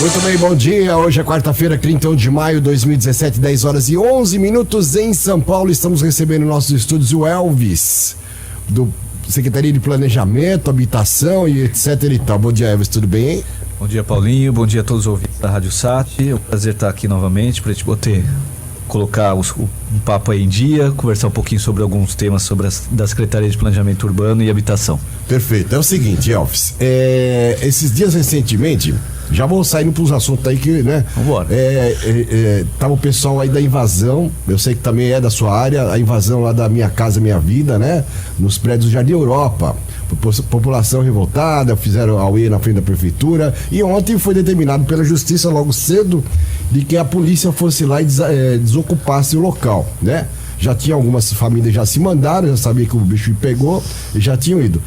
Muito bem, bom dia. Hoje é quarta-feira, 31 de maio de 2017, 10 horas e 11 minutos em São Paulo. Estamos recebendo em nossos estúdios o Elvis, do Secretaria de Planejamento, Habitação e etc e tal. Bom dia, Elvis, tudo bem, hein? Bom dia, Paulinho. Bom dia a todos os ouvintes da Rádio Sat. É um prazer estar aqui novamente para a gente colocar um papo aí em dia, conversar um pouquinho sobre alguns temas da Secretaria de Planejamento Urbano e Habitação. Perfeito. É o seguinte, Elvis, esses dias recentemente, já vou saindo para os assuntos aí que, né? Vambora. Tava o pessoal aí da invasão, eu sei que também é da sua área, a invasão lá da Minha Casa Minha Vida, né? Nos prédios do Jardim Europa. População revoltada, fizeram auê na frente da prefeitura, e ontem foi determinado pela justiça logo cedo de que a polícia fosse lá e desocupasse o local, né? Já tinha algumas famílias já se mandaram, já sabia que o bicho pegou e já tinham ido.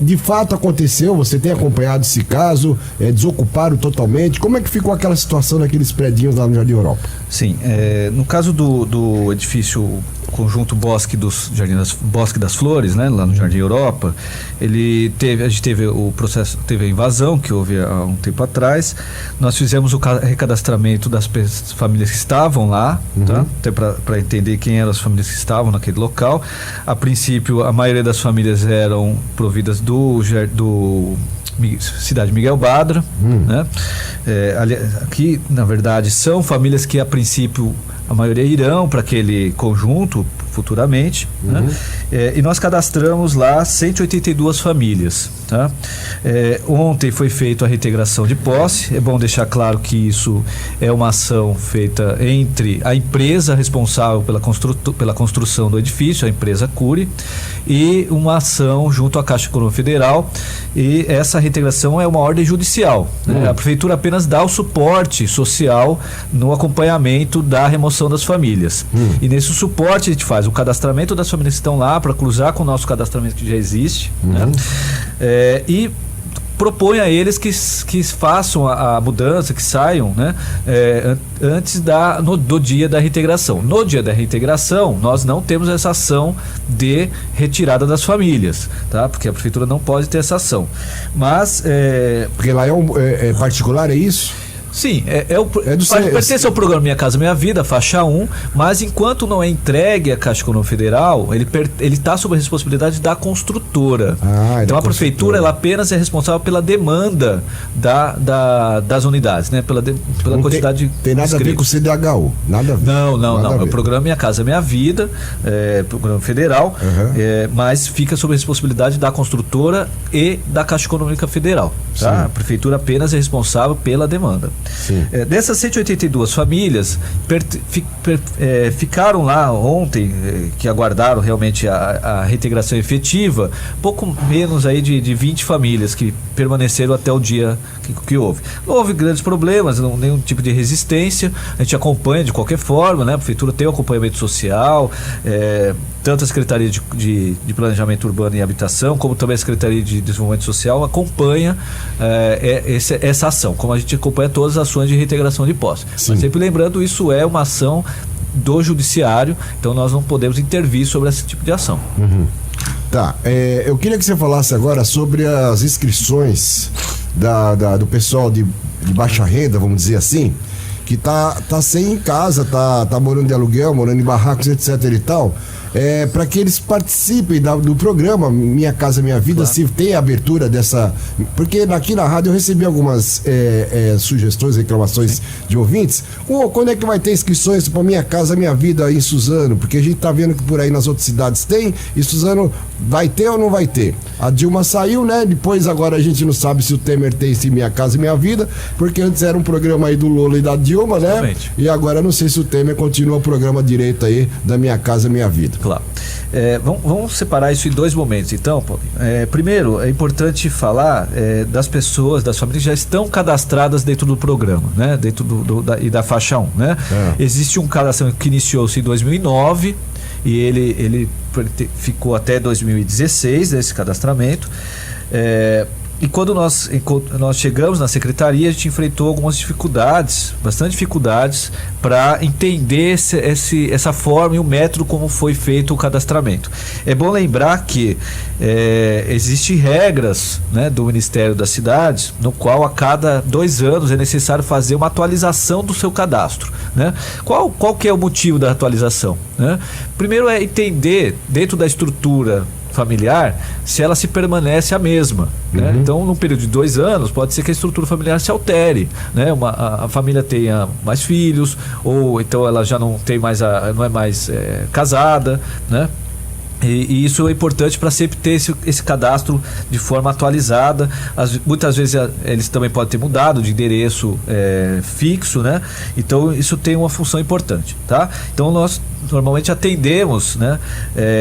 De fato aconteceu, você tem acompanhado esse caso, desocuparam totalmente. Como é que ficou aquela situação naqueles predinhos lá no Jardim Europa? Sim, no caso do edifício Conjunto Bosque das Flores, né, lá no Jardim Europa, a gente teve o processo, teve a invasão que houve há um tempo atrás. Nós fizemos o recadastramento das famílias que estavam lá, tá? Até para entender quem eram as famílias que estavam naquele local. A princípio, a maioria das famílias eram providas do Cidade Miguel Badra, né? Aqui, na verdade, são famílias que a princípio a maioria irão para aquele conjunto futuramente, né? E nós cadastramos lá 182 famílias, tá? Ontem foi feita a reintegração de posse. É bom deixar claro que isso é uma ação feita entre a empresa responsável pela construção do edifício, a empresa Cury, e uma ação junto à Caixa Econômica Federal, e essa reintegração é uma ordem judicial, né? A prefeitura apenas dá o suporte social no acompanhamento da remoção das famílias, e nesse suporte a gente faz o cadastramento das famílias que estão lá para cruzar com o nosso cadastramento que já existe, né? E propõe a eles que façam a mudança, que saiam, né? Antes do dia da reintegração. No dia da reintegração, nós não temos essa ação de retirada das famílias, tá? Porque a prefeitura não pode ter essa ação. Mas porque lá é particular, é isso? Sim, pertence ao programa Minha Casa Minha Vida, faixa 1, mas enquanto não é entregue à Caixa Econômica Federal, ele está sob a responsabilidade da construtora. Então a prefeitura ela apenas é responsável pela demanda das unidades, né? Pela quantidade tem nada a ver com o CDHU, nada a ver. Não. É o programa Minha Casa Minha Vida, programa federal, mas fica sob a responsabilidade da construtora e da Caixa Econômica Federal, tá? A prefeitura apenas é responsável pela demanda. Dessas 182 famílias ficaram lá ontem, que aguardaram realmente a reintegração efetiva, pouco menos aí de 20 famílias que permaneceram até o dia que houve. Não houve grandes problemas, nenhum tipo de resistência, a gente acompanha de qualquer forma, né? A prefeitura tem o acompanhamento social, tanto a Secretaria de Planejamento Urbano e Habitação, como também a Secretaria de Desenvolvimento Social acompanha essa ação, como a gente acompanha todas as ações de reintegração de posse. Mas sempre lembrando, isso é uma ação do judiciário, então nós não podemos intervir sobre esse tipo de ação. Tá, eu queria que você falasse agora sobre as inscrições do pessoal de baixa renda, vamos dizer assim, que tá sem casa, tá morando de aluguel, morando em barracos, etc e tal, para que eles participem do programa Minha Casa Minha Vida, claro. Se tem a abertura dessa... Porque aqui na rádio eu recebi algumas sugestões, reclamações de ouvintes. Quando é que vai ter inscrições para Minha Casa Minha Vida em Suzano? Porque a gente tá vendo que por aí nas outras cidades tem, e Suzano vai ter ou não vai ter? A Dilma saiu, né? Depois agora a gente não sabe se o Temer tem esse Minha Casa Minha Vida, porque antes era um programa aí do Lula e da Dilma, né? Exatamente. E agora não sei se o Temer continua o programa direito aí da Minha Casa Minha Vida. Claro. Vamos separar isso em dois momentos, então, Paulinho. Primeiro, é importante falar das pessoas, das famílias que já estão cadastradas dentro do programa, né? Dentro da faixa 1, né? Existe um cadastramento que iniciou-se em 2009 e ele ficou até 2016, esse cadastramento. E quando nós chegamos na secretaria, a gente enfrentou algumas dificuldades, bastante dificuldades, para entender essa forma e o método como foi feito o cadastramento. É bom lembrar que existem regras, né, do Ministério das Cidades, no qual a cada 2 anos é necessário fazer uma atualização do seu cadastro, né? Qual que é o motivo da atualização, né? Primeiro é entender, dentro da estrutura familiar, se ela se permanece a mesma, né? Então, num período de 2 anos, pode ser que a estrutura familiar se altere, né? A família tenha mais filhos, ou então ela já não tem mais não é mais casada, né? E isso é importante para sempre ter esse cadastro de forma atualizada. Muitas vezes eles também podem ter mudado de endereço fixo, né? Então isso tem uma função importante, tá? Então nós normalmente atendemos, né,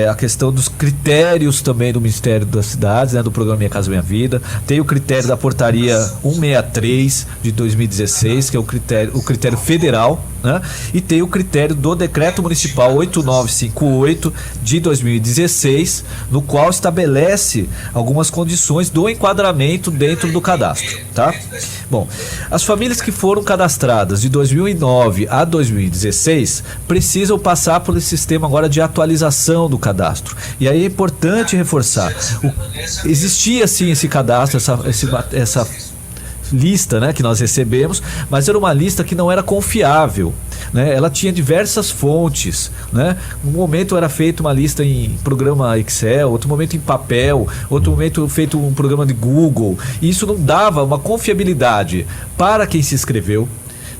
a questão dos critérios também do Ministério das Cidades, né, do programa Minha Casa Minha Vida. Tem o critério da portaria 163 de 2016, que é o critério federal, né? E tem o critério do decreto municipal 8958 de 2016, no qual estabelece algumas condições do enquadramento dentro do cadastro, tá? Bom, as famílias que foram cadastradas de 2009 a 2016 precisam passar por esse sistema agora de atualização do cadastro. E aí é importante reforçar, existia sim esse cadastro, essa lista, né, que nós recebemos, mas era uma lista que não era confiável, né? Ela tinha diversas fontes, né? Um momento era feita uma lista em programa Excel, outro momento em papel, outro momento feito um programa de Google, e isso não dava uma confiabilidade para quem se inscreveu,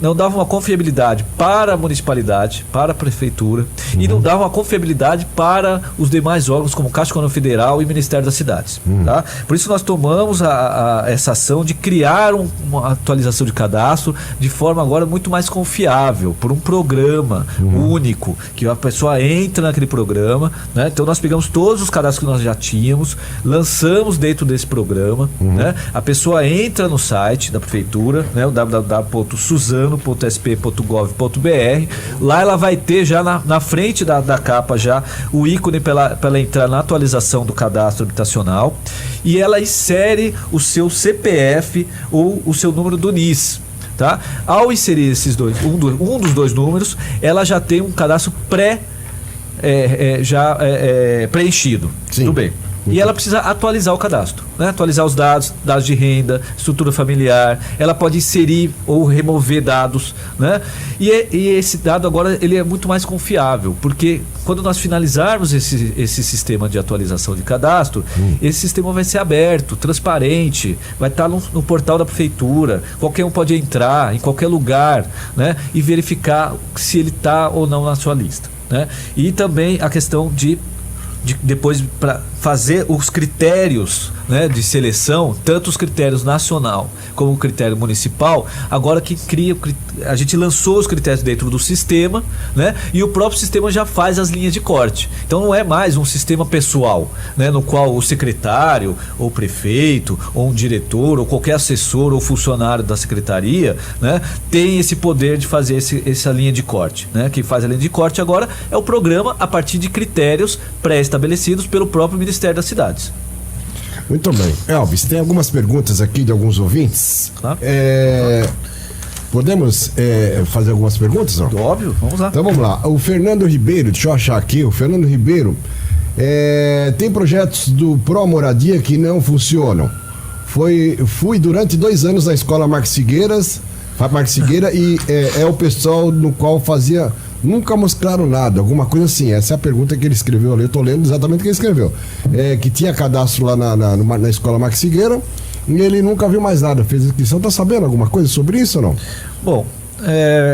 não dava uma confiabilidade para a municipalidade, para a prefeitura, e não dava uma confiabilidade para os demais órgãos como Caixa Econômica Federal e Ministério das Cidades, tá? Por isso nós tomamos essa ação de criar uma atualização de cadastro de forma agora muito mais confiável, por um programa único, que a pessoa entra naquele programa, né? Então nós pegamos todos os cadastros que nós já tínhamos, lançamos dentro desse programa, né? A pessoa entra no site da prefeitura, né? O www.suzano.sp.gov.br. Lá ela vai ter já na frente da capa já o ícone para ela entrar na atualização do cadastro habitacional, e ela insere o seu CPF ou o seu número do NIS, tá? Ao inserir esses dois, um dos dois números, ela já tem um cadastro preenchido. Sim. Tudo bem. E ela precisa atualizar o cadastro, né? Atualizar os dados de renda, estrutura familiar. Ela pode inserir ou remover dados, né? E esse dado agora ele é muito mais confiável, porque quando nós finalizarmos esse sistema de atualização de cadastro, esse sistema vai ser aberto, transparente, vai estar no portal da prefeitura. Qualquer um pode entrar em qualquer lugar, né, e verificar se ele está ou não na sua lista, né? E também a questão de depois, para fazer os critérios, né, de seleção, tanto os critérios nacional como o critério municipal, agora que a gente lançou os critérios dentro do sistema, né, e o próprio sistema já faz as linhas de corte. Então não é mais um sistema pessoal, né, no qual o secretário, ou prefeito, ou um diretor, ou qualquer assessor ou funcionário da secretaria, né, tem esse poder de fazer essa linha de corte, né? Quem faz a linha de corte agora é o programa a partir de critérios pré-estabelecidos pelo próprio Ministério das Cidades. Muito bem. Elvis, tem algumas perguntas aqui de alguns ouvintes. Claro. Podemos fazer algumas perguntas? Não? Óbvio, vamos lá. Então vamos lá. O Fernando Ribeiro, deixa eu achar aqui. O Fernando Ribeiro tem projetos do Pro Moradia que não funcionam. Fui durante 2 anos na escola Marques Figueira e é o pessoal no qual fazia. Nunca mostraram nada, alguma coisa assim. Essa é a pergunta que ele escreveu ali. Eu tô lendo exatamente o que ele escreveu. Que tinha cadastro lá na escola Max Figueira e ele nunca viu mais nada. Fez inscrição. Tá sabendo alguma coisa sobre isso ou não? Bom,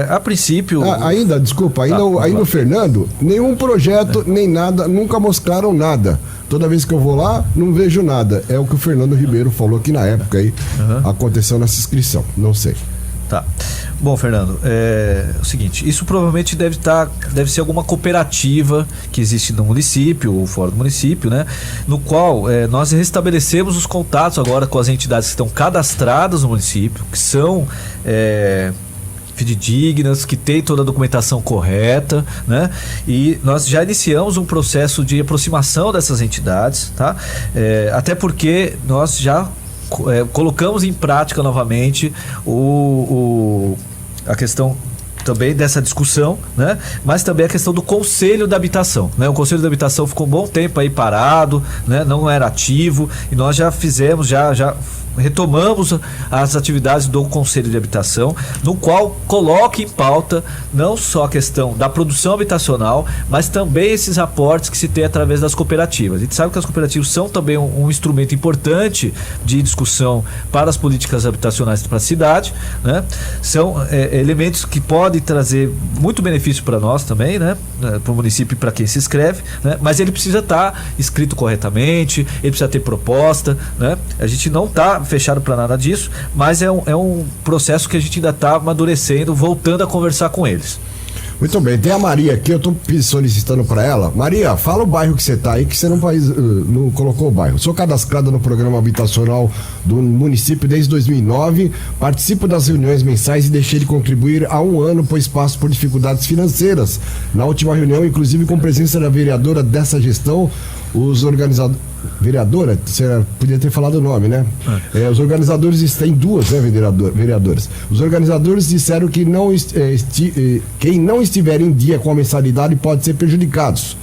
a princípio. Ainda o Fernando, nenhum projeto, nem nada, nunca mostraram nada. Toda vez que eu vou lá, não vejo nada. É o que o Fernando Ribeiro falou que na época aí aconteceu nessa inscrição. Não sei. Tá. Bom, Fernando, é o seguinte, isso provavelmente deve ser alguma cooperativa que existe no município ou fora do município, né? No qual nós restabelecemos os contatos agora com as entidades que estão cadastradas no município, que são fidedignas, que tem toda a documentação correta, né? E nós já iniciamos um processo de aproximação dessas entidades, tá? Até porque nós já colocamos em prática novamente a questão também dessa discussão, né? Mas também a questão do Conselho da Habitação, né? O Conselho da Habitação ficou um bom tempo aí parado, né? Não era ativo, e nós já fizemos, já retomamos as atividades do Conselho de Habitação, no qual coloca em pauta não só a questão da produção habitacional, mas também esses aportes que se tem através das cooperativas. A gente sabe que as cooperativas são também um instrumento importante de discussão para as políticas habitacionais para a cidade, né? São elementos que podem trazer muito benefício para nós também, né? Para o município e para quem se inscreve, né? Mas ele precisa estar escrito corretamente, ele precisa ter proposta, né? A gente não está fechado para nada disso, mas é um processo que a gente ainda está amadurecendo, voltando a conversar com eles. Muito bem, tem a Maria aqui, eu estou solicitando para ela. Maria, fala o bairro que você está aí, que você não colocou o bairro. Sou cadastrada no programa habitacional do município desde 2009, participo das reuniões mensais e deixei de contribuir há um ano, pois passo por dificuldades financeiras. Na última reunião, inclusive com presença da vereadora dessa gestão, os organizadores... Vereadora, você podia ter falado o nome, né? Os organizadores, tem duas, né, vereadoras. Os organizadores disseram que quem não estiver em dia com a mensalidade pode ser prejudicados.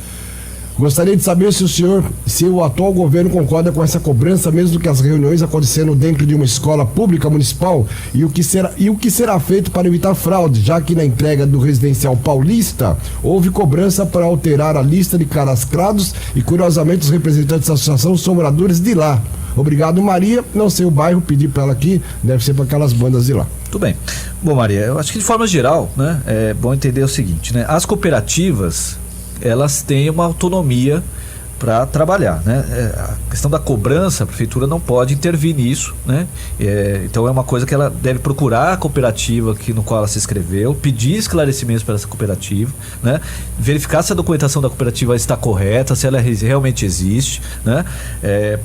Gostaria de saber se o atual governo concorda com essa cobrança, mesmo que as reuniões acontecendo dentro de uma escola pública municipal, e o que será feito para evitar fraude, já que na entrega do residencial paulista houve cobrança para alterar a lista de cadastrados e, curiosamente, os representantes da associação são moradores de lá. Obrigado, Maria. Não sei o bairro, pedi para ela aqui, deve ser para aquelas bandas de lá. Tudo bem. Bom, Maria, eu acho que de forma geral, né, é bom entender o seguinte, né? As cooperativas, elas têm uma autonomia para trabalhar, né? A questão da cobrança, a prefeitura não pode intervir nisso, né? Então é uma coisa que ela deve procurar a cooperativa no qual ela se inscreveu, pedir esclarecimentos para essa cooperativa, né? Verificar se a documentação da cooperativa está correta, se ela realmente existe, né?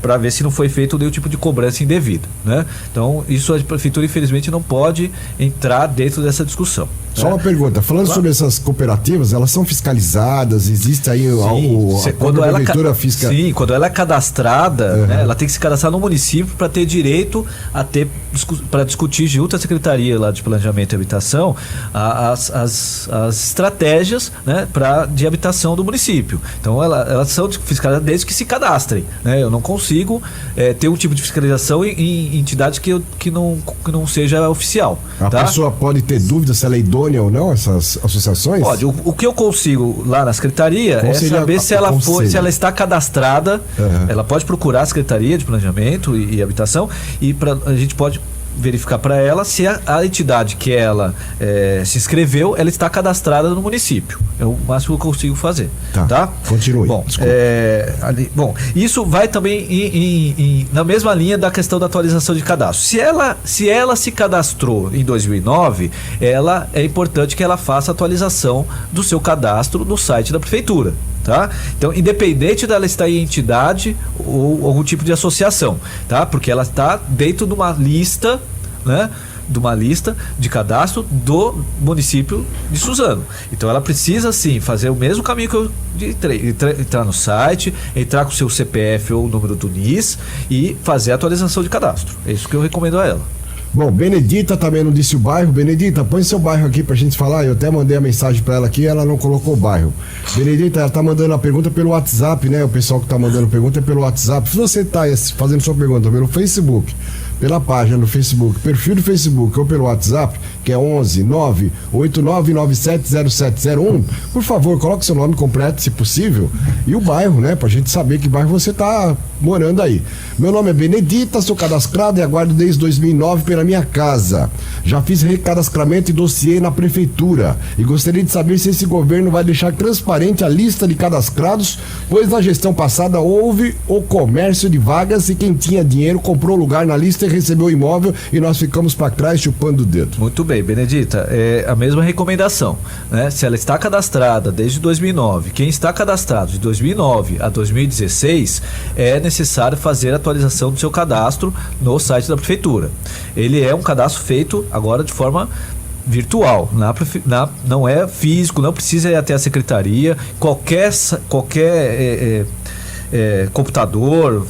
Para ver se não foi feito nenhum tipo de cobrança indevida, né? Então isso a prefeitura infelizmente não pode entrar dentro dessa discussão. Só uma pergunta, falando sobre essas cooperativas, elas são fiscalizadas, existe aí quando ela é cadastrada, né, ela tem que se cadastrar no município para ter direito para discutir junto à Secretaria lá de Planejamento e Habitação as estratégias, né, de habitação do município. Então elas são fiscalizadas desde que se cadastrem, né? Eu não consigo ter um tipo de fiscalização em entidade que não seja oficial. A pessoa pode ter dúvida se ela é idônea ou não, essas associações? Pode. O que eu consigo lá na Secretaria é saber se ela está cadastrada. Ela pode procurar a Secretaria de Planejamento e Habitação e a gente pode verificar para ela se a entidade que ela se inscreveu, ela está cadastrada no município. É o máximo que eu consigo fazer. Tá? Continue. Bom, isso vai também na mesma linha da questão da atualização de cadastro. Se ela se cadastrou em 2009, é importante que ela faça a atualização do seu cadastro no site da prefeitura. Tá? Então, independente dela estar em entidade ou algum tipo de associação, tá? Porque ela está dentro de uma lista, né? De uma lista de cadastro do município de Suzano. Então ela precisa sim fazer o mesmo caminho que eu entrar no site, entrar com o seu CPF ou o número do NIS e fazer a atualização de cadastro. É isso que eu recomendo a ela. Bom, Benedita também não disse o bairro. Benedita, põe seu bairro aqui pra gente falar. Eu até mandei a mensagem pra ela aqui, ela não colocou o bairro. Benedita, ela tá mandando a pergunta pelo WhatsApp, né? O pessoal que tá mandando pergunta é pelo WhatsApp. Se você tá fazendo sua pergunta pelo Facebook, pela página do Facebook, perfil do Facebook ou pelo WhatsApp, que é 11 989970701, por favor, coloque seu nome completo, se possível, e o bairro, né? Pra gente saber que bairro você tá morando aí. Meu nome é Benedita, sou cadastrado e aguardo desde 2009 pela minha casa. Já fiz recadastramento e dossiê na prefeitura e gostaria de saber se esse governo vai deixar transparente a lista de cadastrados, pois na gestão passada houve o comércio de vagas e quem tinha dinheiro comprou lugar na lista e recebeu o imóvel e nós ficamos para trás chupando o dedo. Muito bem, Benedita, é a mesma recomendação, né? Se ela está cadastrada desde 2009, quem está cadastrado de 2009 a 2016, é necessário fazer a atualização do seu cadastro no site da prefeitura. Ele é um cadastro feito agora de forma virtual, não é físico, não precisa ir até a secretaria, qualquer computador,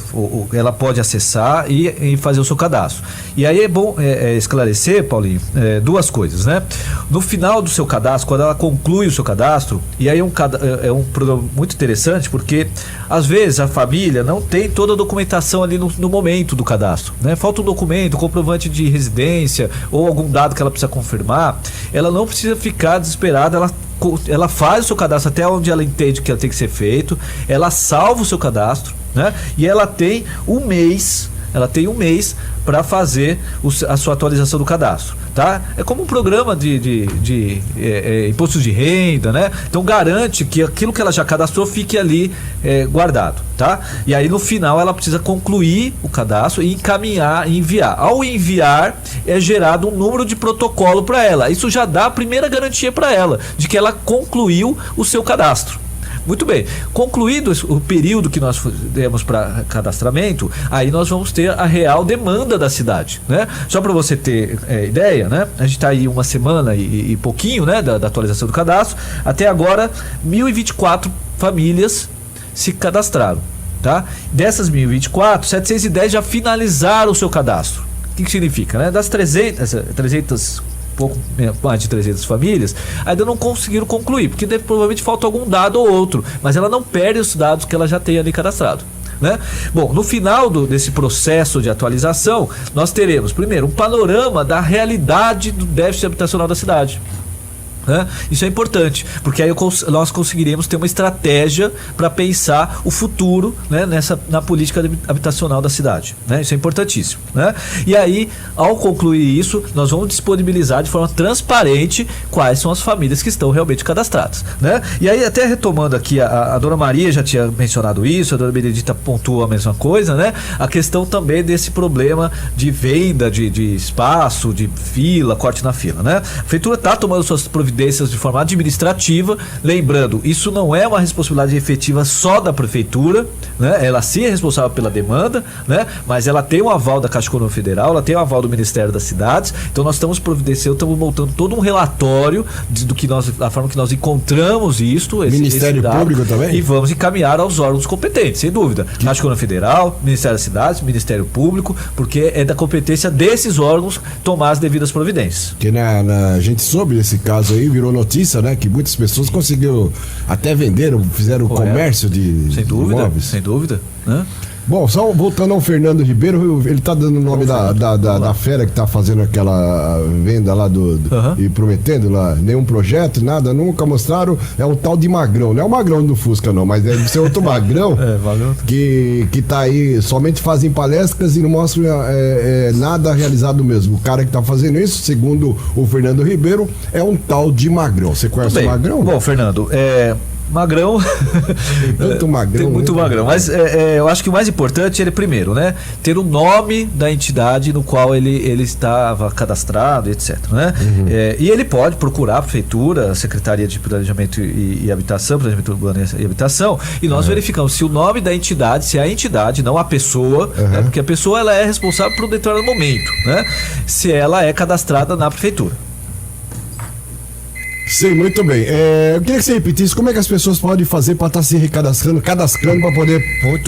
ela pode acessar e fazer o seu cadastro. E aí é bom esclarecer, Paulinho, duas coisas, né? No final do seu cadastro, quando ela conclui o seu cadastro, e aí é um programa muito interessante, porque às vezes a família não tem toda a documentação ali no momento do cadastro, né? Falta um documento, um comprovante de residência ou algum dado que ela precisa confirmar. Ela não precisa ficar desesperada, ela faz o seu cadastro até onde ela entende que ela tem que ser feito, ela salva o seu cadastro, né? E ela tem um mês para fazer a sua atualização do cadastro, tá? É como um programa de impostos de renda, né? Então garante que aquilo que ela já cadastrou fique ali guardado, tá? E aí no final ela precisa concluir o cadastro e encaminhar e enviar. Ao enviar é gerado um número de protocolo para ela. Isso já dá a primeira garantia para ela de que ela concluiu o seu cadastro. Muito bem, concluído o período que nós demos para cadastramento, aí nós vamos ter a real demanda da cidade, né? Só para você ter ideia, né? A gente está aí uma semana e pouquinho, né, da atualização do cadastro. Até agora, 1.024 famílias se cadastraram, tá? Dessas 1.024, 710 já finalizaram o seu cadastro. O que significa, né? Das 300 pouco mais de 300 famílias, ainda não conseguiram concluir, porque provavelmente falta algum dado ou outro, mas ela não perde os dados que ela já tem ali cadastrado, né? Bom, no final desse processo de atualização, nós teremos, primeiro, um panorama da realidade do déficit habitacional da cidade. Isso é importante, porque aí nós conseguiremos ter uma estratégia para pensar o futuro, né, na política habitacional da cidade, né? Isso é importantíssimo, né? E aí, ao concluir isso, nós vamos disponibilizar de forma transparente quais são as famílias que estão realmente cadastradas, né? E aí, até retomando aqui, a dona Maria já tinha mencionado isso, a dona Benedita pontua a mesma coisa, né? A questão também desse problema de venda de espaço, de fila, corte na fila, né? A prefeitura está tomando suas providências de forma administrativa, lembrando, isso não é uma responsabilidade efetiva só da prefeitura, né? Ela sim é responsável pela demanda, né? Mas ela tem um aval da Caixa Econômica Federal, ela tem um aval do Ministério das Cidades, então nós estamos providenciando, estamos montando todo um relatório da forma que nós encontramos isto, Ministério Público também? E vamos encaminhar aos órgãos competentes, sem dúvida. Caixa Econômica Federal, Ministério das Cidades, Ministério Público, porque é da competência desses órgãos tomar as devidas providências. Porque a gente soube desse caso aí, virou notícia, né? Que muitas pessoas conseguiram até vender, fizeram comércio de imóveis. Sem dúvida, né? Bom, só voltando ao Fernando Ribeiro, ele tá dando o nome da fera que tá fazendo aquela venda lá e prometendo lá, nenhum projeto, nada, nunca mostraram, é um tal de Magrão, não é o Magrão do Fusca não, mas deve ser outro Magrão, que tá aí, somente fazem palestras e não mostram nada realizado mesmo. O cara que tá fazendo isso, segundo o Fernando Ribeiro, é um tal de Magrão. Você conhece o Magrão? Bom, Fernando, Magrão. Tem tanto Magrão. Tem muito Magrão. Mas eu acho que o mais importante é ele, primeiro, né? Ter o nome da entidade no qual ele estava cadastrado, etc. Né? Uhum. E ele pode procurar a prefeitura, a Secretaria de Planejamento e Habitação, Planejamento Urbano e Habitação, e nós verificamos se o nome da entidade, se é a entidade, não a pessoa, né? Porque a pessoa ela é responsável por um determinado momento, né? Se ela é cadastrada na prefeitura. Sei, muito bem. Eu queria que você repetisse como é que as pessoas podem fazer para estar se cadastrando para poder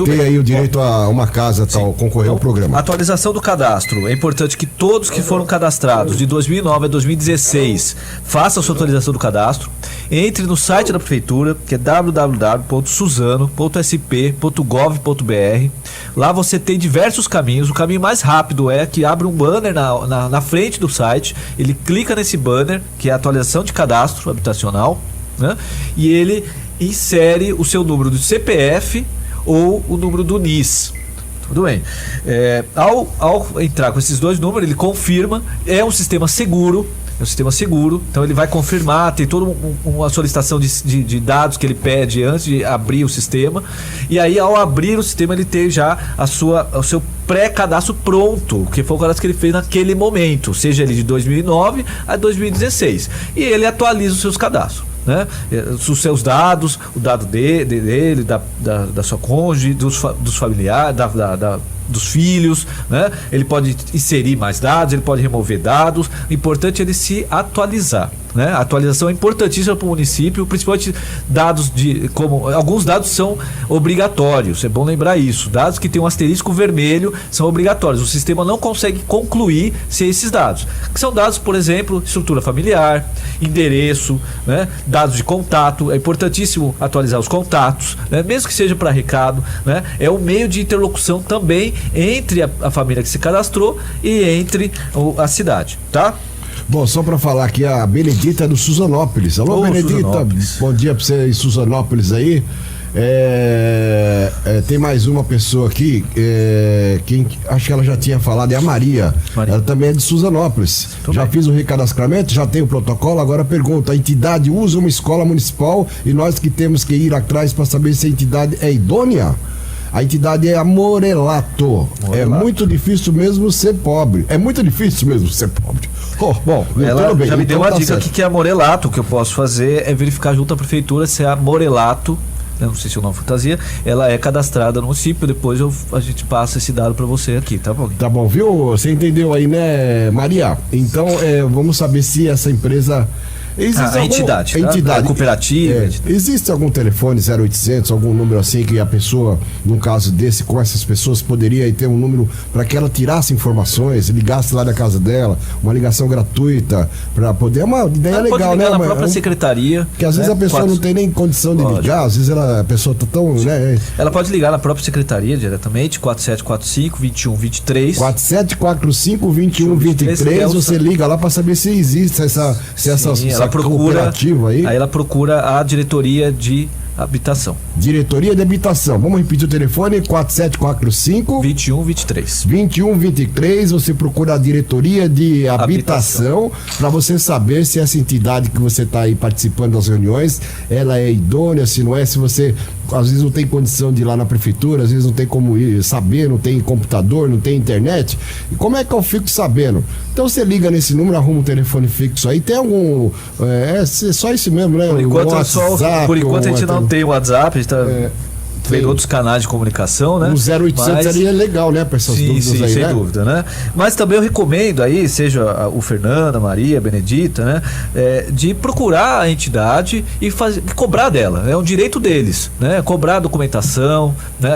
ter aí o direito a uma casa, tal, concorrer ao programa. Atualização do cadastro. É importante que todos que foram cadastrados de 2009 a 2016 façam a sua atualização do cadastro. Entre no site da prefeitura, que é www.suzano.sp.gov.br. Lá você tem diversos caminhos. O caminho mais rápido é que abre um banner na frente do site. Ele clica nesse banner, que é a atualização de cadastro habitacional, né? E ele insere o seu número do CPF ou o número do NIS. Tudo bem. Ao entrar com esses dois números, ele confirma, é um sistema seguro. Então ele vai confirmar, tem toda uma solicitação de dados que ele pede antes de abrir o sistema. E aí, ao abrir o sistema, ele tem já o seu pré-cadastro pronto, que foi o cadastro que ele fez naquele momento, seja ele de 2009 a 2016. E ele atualiza os seus cadastros, né? Os seus dados, o dado dele, da sua cônjuge, dos familiares, dos filhos, né? Ele pode inserir mais dados, ele pode remover dados. O importante é ele se atualizar, né? A atualização é importantíssima para o município, principalmente dados como alguns dados são obrigatórios, é bom lembrar isso. Dados que tem um asterisco vermelho são obrigatórios. O sistema não consegue concluir se esses dados, que são dados, por exemplo, estrutura familiar, endereço, né? Dados de contato. É importantíssimo atualizar os contatos, né? Mesmo que seja para recado, né? É um meio de interlocução também entre a família que se cadastrou e entre a cidade, tá? Bom, só para falar aqui, a Benedita é do Suzanópolis. Alô, Benedita, Suzanópolis. Bom dia para você em Suzanópolis aí. Tem mais uma pessoa aqui, acho que ela já tinha falado, é a Maria. Ela também é de Suzanópolis. Já fiz o recadastramento, já tem o protocolo, agora pergunta, a entidade usa uma escola municipal e nós que temos que ir atrás para saber se a entidade é idônea? A entidade é a Morelato. É muito difícil mesmo ser pobre. É muito difícil mesmo ser pobre. Bom, ela já me deu uma dica aqui que é a Morelato. O que eu posso fazer é verificar junto à prefeitura se a Morelato, eu não sei se é o nome fantasia, ela é cadastrada no município. Depois a gente passa esse dado para você aqui, tá bom? Tá bom, viu? Você entendeu aí, né, Maria? Então, vamos saber se essa empresa... A entidade, a cooperativa. Existe algum telefone 0800, algum número assim que a pessoa, num caso desse, com essas pessoas, poderia ter um número para que ela tirasse informações, ligasse lá da casa dela, uma ligação gratuita, para poder. É uma ideia legal, pode ligar né? Na própria secretaria. Que às vezes a pessoa não tem nem condição de ligar, às vezes a pessoa tá tão. Né? Ela pode ligar na própria secretaria diretamente, 4745-2123. 4745-2123, você liga lá para saber se existe essa cooperativa aí. Aí ela procura a diretoria de habitação. Diretoria de habitação. Vamos repetir o telefone: 4745-2123. 2123. Você procura a diretoria de habitação para você saber se essa entidade que você está aí participando das reuniões, ela é idônea, se não é, se você às vezes não tem condição de ir lá na prefeitura, às vezes não tem como ir saber, não tem computador, não tem internet. E como é que eu fico sabendo? Então você liga nesse número, arruma um telefone fixo aí. Tem algum. Só isso mesmo, né? Por enquanto, WhatsApp, a gente não tem o WhatsApp, a gente tá vendo outros canais de comunicação, né? O 0800 seria legal, né? Para essas dúvidas aí, sem né? dúvida, né? Mas também eu recomendo aí, seja o Fernando, a Maria, a Benedita, né? De procurar a entidade e cobrar dela. É um direito deles, né? Cobrar a documentação, né?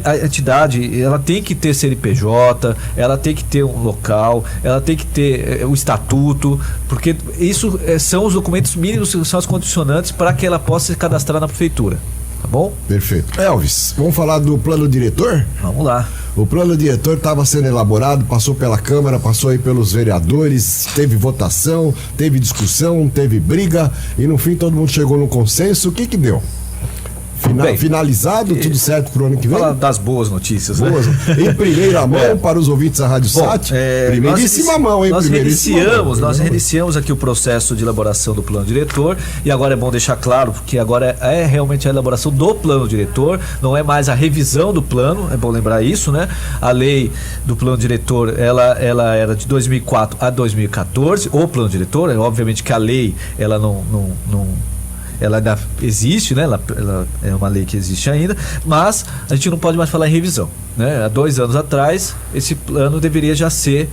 A entidade, ela tem que ter CNPJ, ela tem que ter um local, ela tem que ter o estatuto, porque isso são os documentos mínimos, são as condicionantes para que ela possa se cadastrar na prefeitura. Tá bom? Perfeito. Elvis, vamos falar do plano diretor? Vamos lá. O plano diretor estava sendo elaborado, passou pela Câmara, passou aí pelos vereadores, teve votação, teve discussão, teve briga e no fim todo mundo chegou no consenso. O que deu? Finalizado, tudo certo pro ano que vem? Falar das boas notícias, né? Em primeira mão para os ouvintes da Rádio Sat. Primeiríssima mão, hein? Nós reiniciamos aqui o processo de elaboração do plano diretor e agora é bom deixar claro, porque agora é realmente a elaboração do plano diretor, não é mais a revisão do plano, é bom lembrar isso, né? A lei do plano diretor, ela era de 2004 a 2014, o plano diretor, obviamente que a lei, ela ela ainda existe, né? Ela é uma lei que existe ainda, mas a gente não pode mais falar em revisão, né? Há 2 anos atrás, esse plano deveria já ser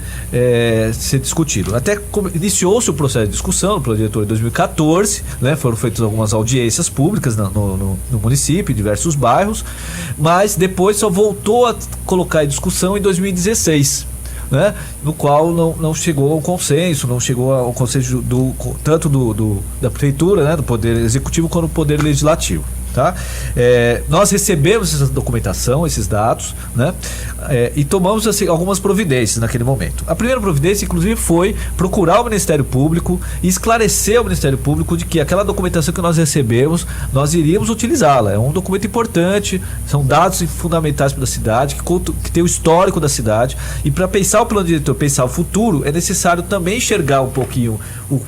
discutido. Até iniciou-se o processo de discussão no plano diretor em 2014, né? Foram feitas algumas audiências públicas no município, em diversos bairros, mas depois só voltou a colocar em discussão em 2016. Né? No qual não chegou ao consenso, não chegou ao consenso tanto da prefeitura, né? Do poder executivo, quanto do poder legislativo. Tá? Nós recebemos essa documentação, esses dados, né? E tomamos assim, algumas providências naquele momento. A primeira providência, inclusive, foi procurar o Ministério Público e esclarecer ao Ministério Público de que aquela documentação que nós recebemos, nós iríamos utilizá-la. É um documento importante, são dados fundamentais para a cidade, que tem o histórico da cidade. E para pensar o plano diretor, pensar o futuro, é necessário também enxergar um pouquinho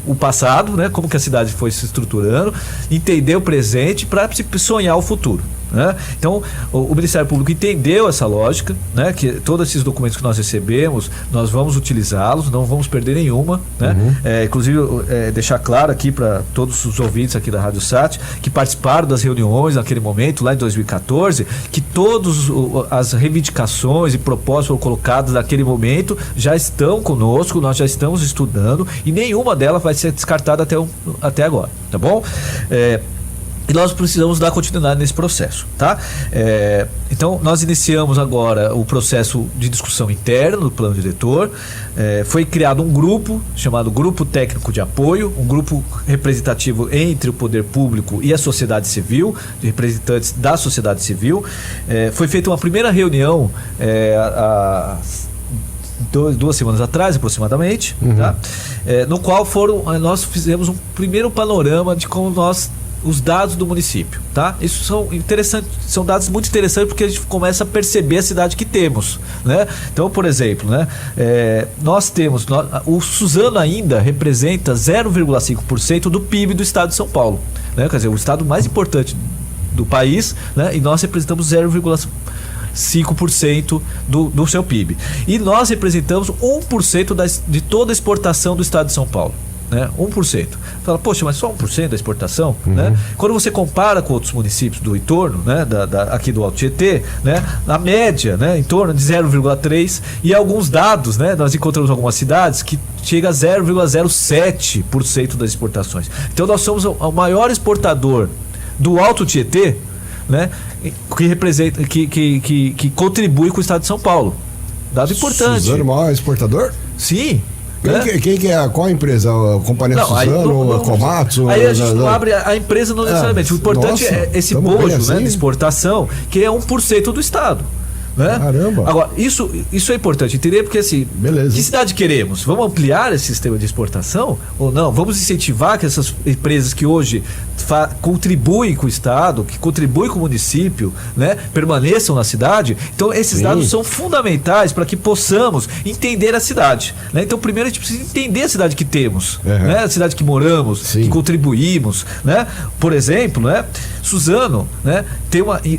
o passado, né? Como que a cidade foi se estruturando, entender o presente, para sempre sonhar o futuro. Né? Então, o Ministério Público entendeu essa lógica, né? Que todos esses documentos que nós recebemos, nós vamos utilizá-los, não vamos perder nenhuma. Né? Inclusive, deixar claro aqui para todos os ouvintes aqui da Rádio Sat, que participaram das reuniões naquele momento, lá em 2014, que todas as reivindicações e propostas foram colocadas naquele momento já estão conosco, nós já estamos estudando e nenhuma delas vai ser descartada até agora, tá bom? E nós precisamos dar continuidade nesse processo, tá? Então, nós iniciamos agora o processo de discussão interna do plano diretor. Foi criado um grupo chamado Grupo Técnico de Apoio, um grupo representativo entre o poder público e a sociedade civil, de representantes da sociedade civil. Foi feita uma primeira reunião há 2 semanas atrás, aproximadamente, tá? No qual nós fizemos um primeiro panorama de como os dados do município, tá? Isso são dados muito interessantes porque a gente começa a perceber a cidade que temos, né? Então, por exemplo, né? O Suzano ainda representa 0,5% do PIB do estado de São Paulo, né? Quer dizer, o estado mais importante do país, né? E nós representamos 0,5% do seu PIB. E nós representamos 1% de toda a exportação do estado de São Paulo. Né? 1%. Fala, poxa, mas só 1% da exportação? Né? Quando você compara com outros municípios do entorno, né? Aqui do Alto Tietê, né? Na média, né? Em torno de 0,3%, e alguns dados, né? Nós encontramos algumas cidades que chega a 0,07% das exportações. Então nós somos o maior exportador do Alto Tietê, né? Que contribui com o estado de São Paulo. Dado importante. Suzano é o maior exportador? Sim. Quem que é? Qual a empresa? A Companhia Suzano, a Komatsu? Aí a gente não abre a empresa não necessariamente. O importante é esse bojo, assim, né, de exportação, que é 1% do estado. Né? Caramba! Agora, isso é importante entender, porque assim, beleza. Que cidade queremos? Vamos ampliar esse sistema de exportação ou não? Vamos incentivar que essas empresas que hoje contribuem com o estado, que contribuem com o município, né, permaneçam na cidade? Então, esses dados são fundamentais para que possamos entender a cidade. Né? Então, primeiro a gente precisa entender a cidade que temos, né? A cidade que moramos, que contribuímos. Né? Por exemplo, né, Suzano, né,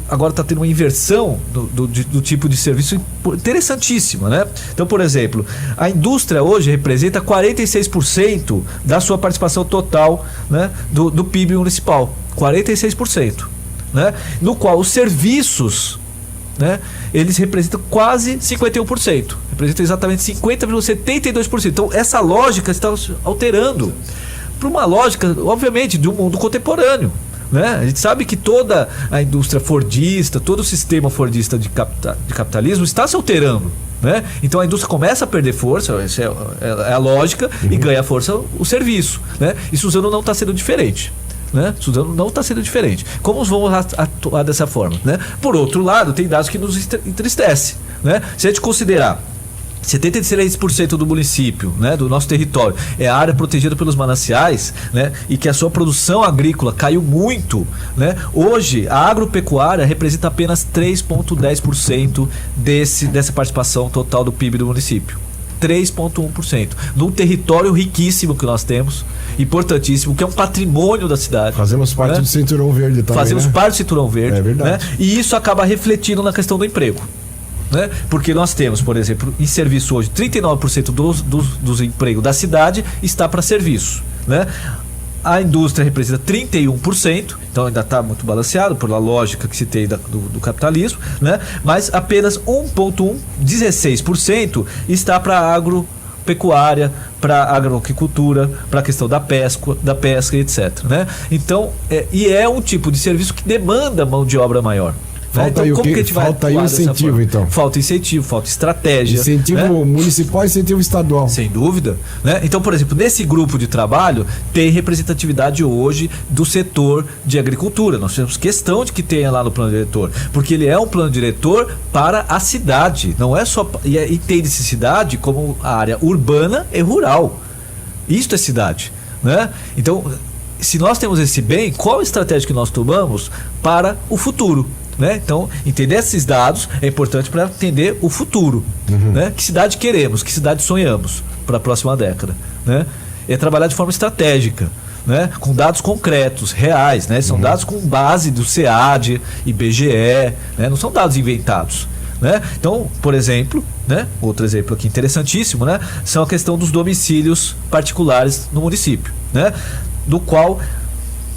agora está tendo uma inversão do tipo de serviço interessantíssima, né? Então, por exemplo, a indústria hoje representa 46% da sua participação total, né, do PIB municipal, 46%, né? No qual os serviços, né, eles representam quase 51%, representam exatamente 50,72%. Então, essa lógica está alterando para uma lógica, obviamente, de um mundo contemporâneo. Né? A gente sabe que toda a indústria fordista, todo o sistema fordista de capitalismo está se alterando. Né? Então a indústria começa a perder força, essa é a lógica, e ganha força o serviço. Né? E Suzano não está sendo diferente. Né? Suzano não está sendo diferente. Como vamos atuar dessa forma? Né? Por outro lado, tem dados que nos entristecem. Né? Se a gente considerar 73% do município, né, do nosso território, é a área protegida pelos mananciais, né, e que a sua produção agrícola caiu muito, né, hoje a agropecuária representa apenas 3,10% dessa participação total do PIB do município. 3,1%. Num território riquíssimo que nós temos, importantíssimo, que é um patrimônio da cidade. Fazemos parte, né, do Cinturão Verde também. Fazemos, né, parte do Cinturão Verde. É verdade. Né, e isso acaba refletindo na questão do emprego. Né? Porque nós temos, por exemplo, em serviço hoje, 39% dos empregos da cidade está para serviço. Né? A indústria representa 31%, então ainda está muito balanceado pela lógica que se tem do capitalismo, né? Mas apenas 16% está para a agropecuária, para a agroagricultura, para a questão da pesca, etc. Né? Então, é um tipo de serviço que demanda mão de obra maior. Falta, então, falta aí o incentivo, então. Falta incentivo, falta estratégia. Incentivo, né, municipal e incentivo estadual. Sem dúvida. Né? Então, por exemplo, nesse grupo de trabalho tem representatividade hoje do setor de agricultura. Nós temos questão de que tenha lá no plano diretor, porque ele é um plano diretor para a cidade. Não é só. E entende-se cidade como a área urbana e rural. Isto é cidade. Né? Então, se nós temos esse bem, qual a estratégia que nós tomamos para o futuro? Né? Então, entender esses dados é importante para entender o futuro. Né? Que cidade queremos, que cidade sonhamos para a próxima década. Né? É trabalhar de forma estratégica. né, com dados concretos, reais, né, são dados com base do SEAD, IBGE, né, não são dados inventados. Né? Então, por exemplo, né, outro exemplo aqui interessantíssimo, né, são a questão dos domicílios particulares no município, né, do qual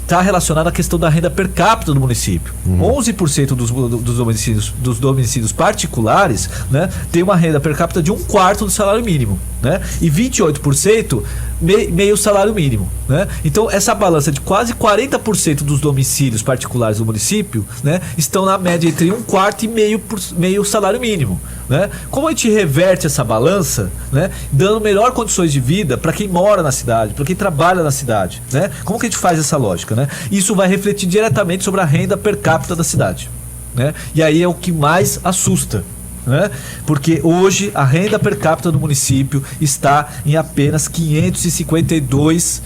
está relacionada à questão da renda per capita do município. 11% dos domicílios particulares, né, tem uma renda per capita de 1/4 do salário mínimo, né, e 28% meio salário mínimo, né? Então essa balança de quase 40% dos domicílios particulares do município, né, estão na média entre 1/4 e meio salário mínimo, né? Como a gente reverte essa balança, né, dando melhor condições de vida para quem mora na cidade, para quem trabalha na cidade, né? Como que a gente faz essa lógica, né? Isso vai refletir diretamente sobre a renda per capita da cidade, né? E aí é o que mais assusta, né? Porque hoje a renda per capita do município está em apenas R$552,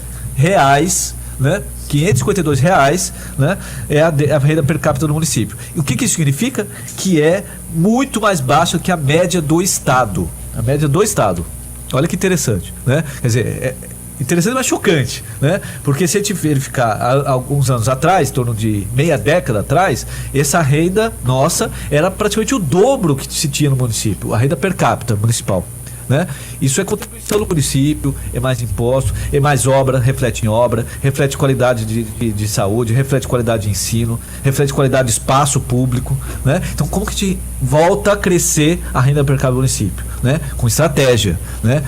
né? R$552, né? É a renda per capita do município. E o que isso significa? Que é muito mais baixo que a média do estado. A média do estado. Olha que interessante, né? Quer dizer, interessante, mas chocante, né? Porque se a gente verificar há alguns anos atrás, em torno de meia década atrás, essa renda nossa era praticamente o dobro que se tinha no município, a renda per capita municipal, né? Isso é contribuição do município, é mais imposto, é mais obra, reflete em obra, reflete qualidade de saúde, reflete qualidade de ensino, reflete qualidade de espaço público, né? Então como que a gente volta a crescer a renda per capita do município, né? Com estratégia, né?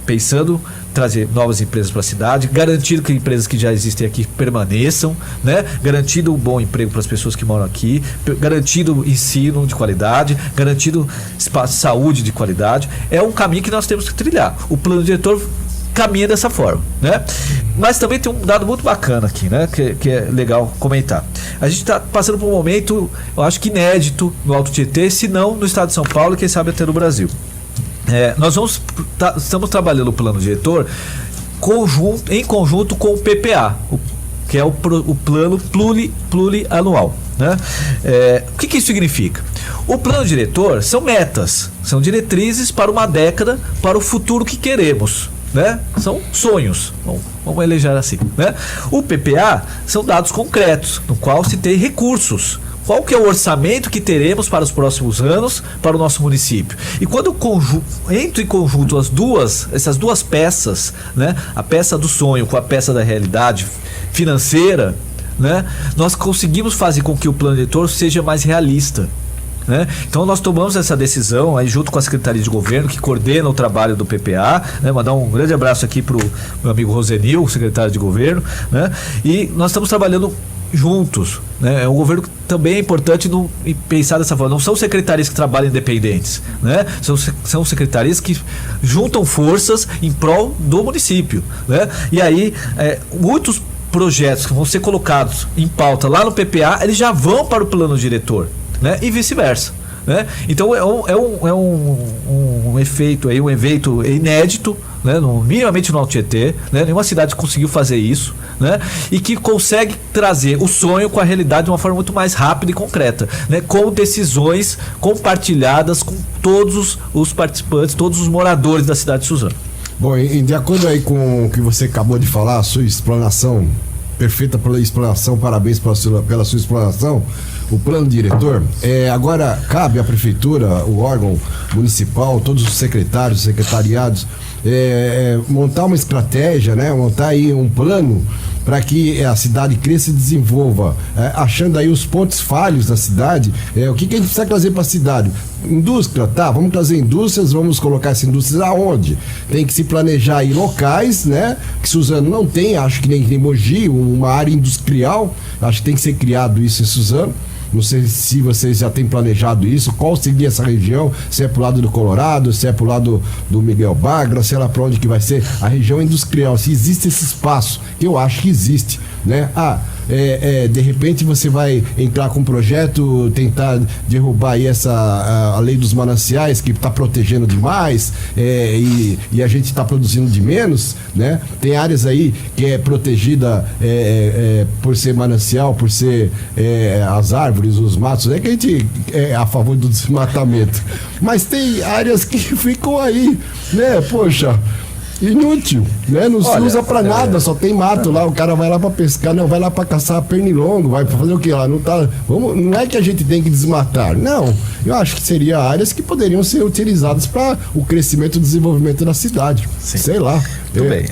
Pensando trazer novas empresas para a cidade, garantindo que empresas que já existem aqui permaneçam, né? Garantindo um bom emprego para as pessoas que moram aqui, garantindo ensino de qualidade, garantindo espaço de saúde de qualidade. É um caminho que nós temos que trilhar. O plano diretor caminha dessa forma, né? Mas também tem um dado muito bacana aqui, né? Que é legal comentar. A gente está passando por um momento, eu acho que inédito no Alto Tietê, se não no estado de São Paulo e quem sabe até no Brasil. Nós estamos trabalhando o plano diretor em conjunto com o PPA, que é o plano plurianual, né? O que isso significa? O plano diretor são metas, são diretrizes para uma década, para o futuro que queremos, né? São sonhos, vamos eleger assim, né? O PPA são dados concretos, no qual se tem recursos. Qual que é o orçamento que teremos para os próximos anos para o nosso município? E quando entra em conjunto essas duas peças, né, a peça do sonho com a peça da realidade financeira, né, nós conseguimos fazer com que o plano diretor seja mais realista, né? Então nós tomamos essa decisão aí junto com a Secretaria de Governo, que coordena o trabalho do PPA, né? Mandar um grande abraço aqui para o meu amigo Rosenil, secretário de Governo, né? E nós estamos trabalhando juntos, né? É um governo que também é importante pensar dessa forma. Não são secretarias que trabalham independentes, né? São secretarias que juntam forças em prol do município, né? E aí muitos projetos que vão ser colocados em pauta lá no PPA, eles já vão para o plano diretor, né? E vice-versa, né? Então é um efeito aí, um evento inédito, né? Minimamente no Alto Tietê, né? Nenhuma cidade conseguiu fazer isso, né? E que consegue trazer o sonho com a realidade de uma forma muito mais rápida e concreta, né? Com decisões compartilhadas com todos os participantes, todos os moradores da cidade de Suzano. Bom, de acordo aí com o que você acabou de falar, a sua explanação, perfeita pela explanação, parabéns pela sua explanação, o plano diretor, agora cabe à prefeitura, o órgão municipal, todos os secretários, secretariados, montar uma estratégia, né? Montar aí um plano para que a cidade cresça e desenvolva, achando aí os pontos falhos da cidade, o que a gente precisa trazer para a cidade? Indústria, tá, vamos trazer indústrias, vamos colocar essas indústrias aonde? Tem que se planejar aí locais, né? Que Suzano não tem, acho que nem Mogi, uma área industrial, acho que tem que ser criado isso em Suzano. Não sei se vocês já têm planejado isso, qual seria essa região, se é pro lado do Colorado, se é pro lado do Miguel Bagra, sei lá para onde que vai ser a região industrial, se existe esse espaço, que eu acho que existe, né? De repente você vai entrar com um projeto, tentar derrubar aí a lei dos mananciais, que está protegendo demais, e a gente está produzindo de menos, né? Tem áreas aí que é protegida por ser manancial, por ser as árvores, os matos, que a gente é a favor do desmatamento, mas tem áreas que ficam aí, né? Poxa, Inútil, né? Não se usa pra nada, só tem mato lá, o cara vai lá pra pescar, não, vai lá pra caçar pernilongo, vai fazer o que lá? Não é que a gente tem que desmatar, não. Eu acho que seria áreas que poderiam ser utilizadas para o crescimento e desenvolvimento da cidade. Sim. Sei lá. Muito bem.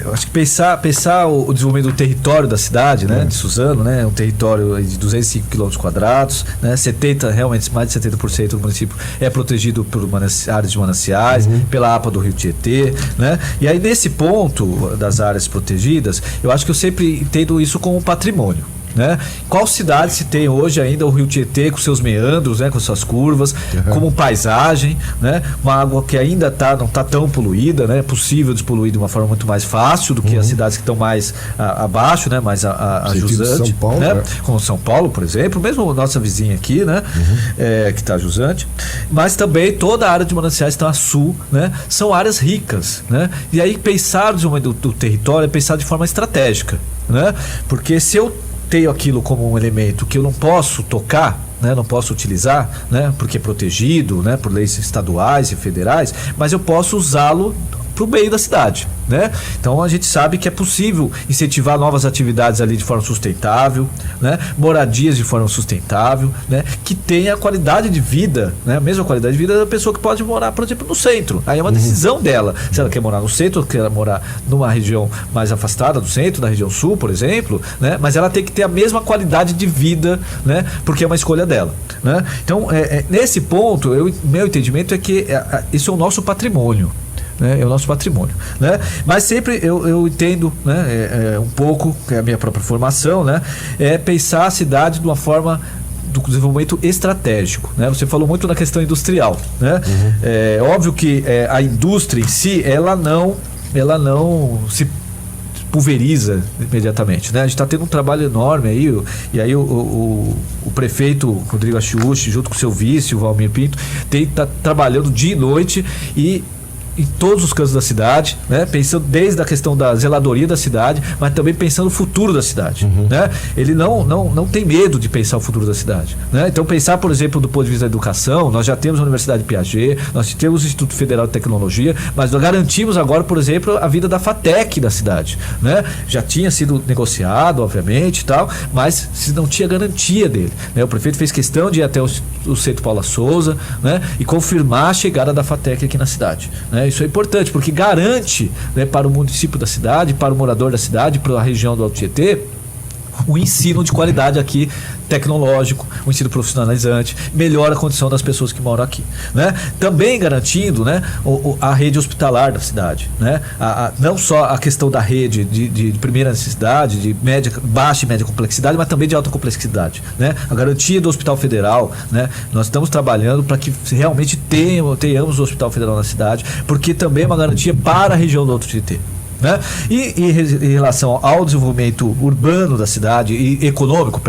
Eu acho que pensar o desenvolvimento do território da cidade, né, de Suzano, né, um território de 205 km², né, realmente mais de 70% do município é protegido por áreas de mananciais, pela APA do Rio Tietê, né? E aí nesse ponto das áreas protegidas, eu acho que eu sempre entendo isso como patrimônio. Né? Qual cidade se tem hoje ainda o Rio Tietê com seus meandros, né, com suas curvas, como paisagem, né? Uma água que ainda não está tão poluída, né? É possível despoluir de uma forma muito mais fácil do que as cidades que estão mais abaixo, né? Mais a jusante, São Paulo, né? Como São Paulo, por exemplo, mesmo nossa vizinha aqui, né? Que está jusante, mas também toda a área de mananciais está a sul, né? São áreas ricas, né? E aí pensar o desenvolvimento do território é pensar de forma estratégica, né? Porque se eu tenho aquilo como um elemento que eu não posso tocar, né, não posso utilizar, né, porque é protegido, né, por leis estaduais e federais, mas eu posso usá-lo para o meio da cidade, né? Então a gente sabe que é possível incentivar novas atividades ali de forma sustentável, né? Moradias de forma sustentável, né? Que tenha qualidade de vida, né? A mesma qualidade de vida da pessoa que pode morar, por exemplo, no centro. Aí é uma decisão dela, se ela quer morar no centro ou quer morar numa região mais afastada do centro, na região sul, por exemplo, né? Mas ela tem que ter a mesma qualidade de vida, né? Porque é uma escolha dela, né? Então, nesse ponto, meu entendimento é que isso é o nosso patrimônio. É o nosso patrimônio, né? Mas sempre eu entendo, né, um pouco, que é a minha própria formação, né, é pensar a cidade de uma forma do desenvolvimento estratégico, né? Você falou muito na questão industrial, né? É óbvio que a indústria em si, ela não se pulveriza imediatamente, né? A gente está tendo um trabalho enorme aí, e aí o prefeito Rodrigo Achiuchi, junto com o seu vice, o Valmir Pinto, tá trabalhando dia e noite e em todos os cantos da cidade, né? Pensando desde a questão da zeladoria da cidade, mas também pensando no futuro da cidade, né? Ele não tem medo de pensar o futuro da cidade, né? Então pensar, por exemplo, do ponto de vista da educação, nós já temos a Universidade Piaget, nós temos o Instituto Federal de Tecnologia, mas nós garantimos agora, por exemplo, a vida da FATEC da cidade, né? Já tinha sido negociado, obviamente, e tal, mas se não tinha garantia dele, né? O prefeito fez questão de ir até o Centro Paula Souza, né? E confirmar a chegada da FATEC aqui na cidade, né? Isso é importante, porque garante, né, para o município da cidade, para o morador da cidade, para a região do Alto Tietê, o ensino de qualidade aqui, tecnológico, o ensino profissionalizante, melhora a condição das pessoas que moram aqui, né? Também garantindo, né, a rede hospitalar da cidade, né? Não só a questão da rede de primeira necessidade, de baixa e média complexidade, mas também de alta complexidade, né? A garantia do Hospital Federal, né? Nós estamos trabalhando para que realmente tenhamos o Hospital Federal na cidade, porque também é uma garantia para a região do Alto Tietê, né? E em relação ao desenvolvimento urbano da cidade e econômico